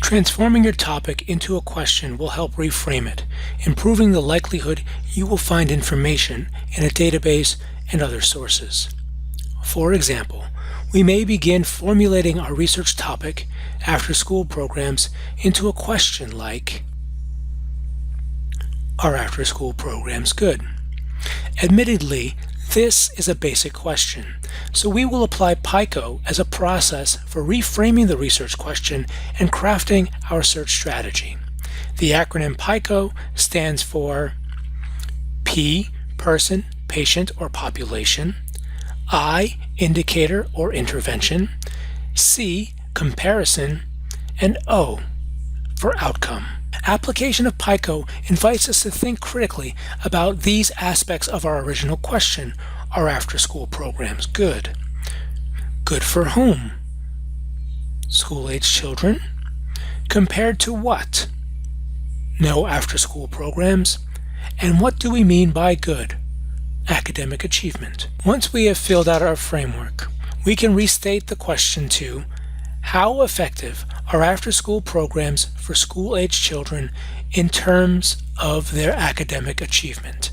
Transforming your topic into a question will help reframe it, improving the likelihood you will find information in a database and other sources. For example, we may begin formulating our research topic, after-school programs, into a question like, are after-school programs good? Admittedly, this is a basic question, so we will apply PICO as a process for reframing the research question and crafting our search strategy. The acronym PICO stands for P, person, patient, or population, I, indicator or intervention, C, comparison, and O for outcome. Application of PICO invites us to think critically about these aspects of our original question. Are after-school programs good? Good for whom? School-age children? Compared to what? No after-school programs? And what do we mean by good? Academic achievement. Once we have filled out our framework, we can restate the question to, how effective are after-school programs for school-age children in terms of their academic achievement?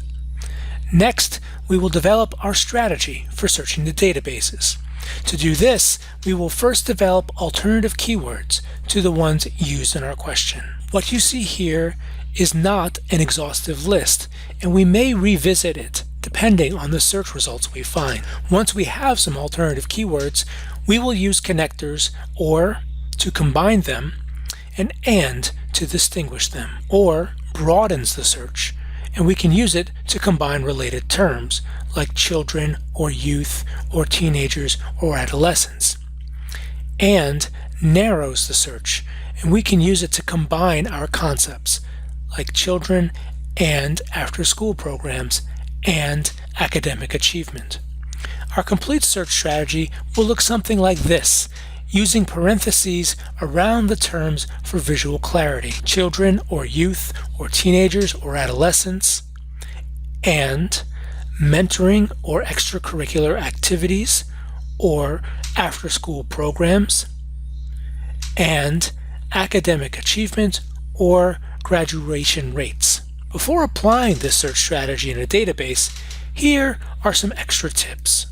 Next, we will develop our strategy for searching the databases. To do this, we will first develop alternative keywords to the ones used in our question. What you see here is not an exhaustive list, and we may revisit it depending on the search results we find. Once we have some alternative keywords, we will use connectors or to combine them and to distinguish them, or broadens the search, and we can use it to combine related terms like children or youth or teenagers or adolescents, and narrows the search, and we can use it to combine our concepts like children and after-school programs and academic achievement. Our complete search strategy will look something like this, using parentheses around the terms for visual clarity: children or youth or teenagers or adolescents, and mentoring or extracurricular activities or after-school programs, and academic achievement or graduation rates. Before applying this search strategy in a database, here are some extra tips.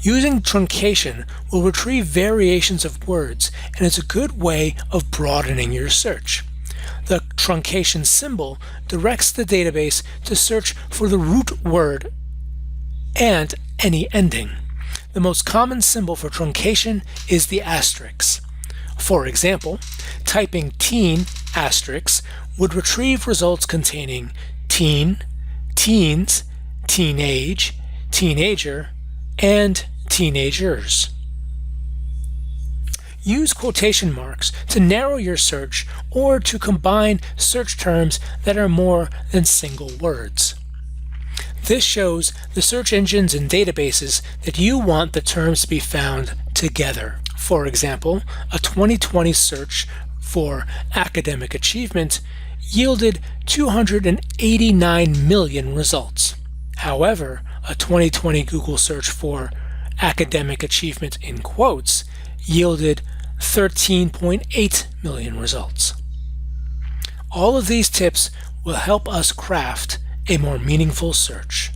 Using truncation will retrieve variations of words, and it's a good way of broadening your search. The truncation symbol directs the database to search for the root word and any ending. The most common symbol for truncation is the asterisk. For example, typing teen asterisk would retrieve results containing teen, teens, teenage, teenager, and teenagers. Use quotation marks to narrow your search or to combine search terms that are more than single words. This shows the search engines and databases that you want the terms to be found together. For example, a 2020 search for academic achievement yielded 289 million results. However, a 2020 Google search for academic achievement in quotes yielded 13.8 million results. All of these tips will help us craft a more meaningful search.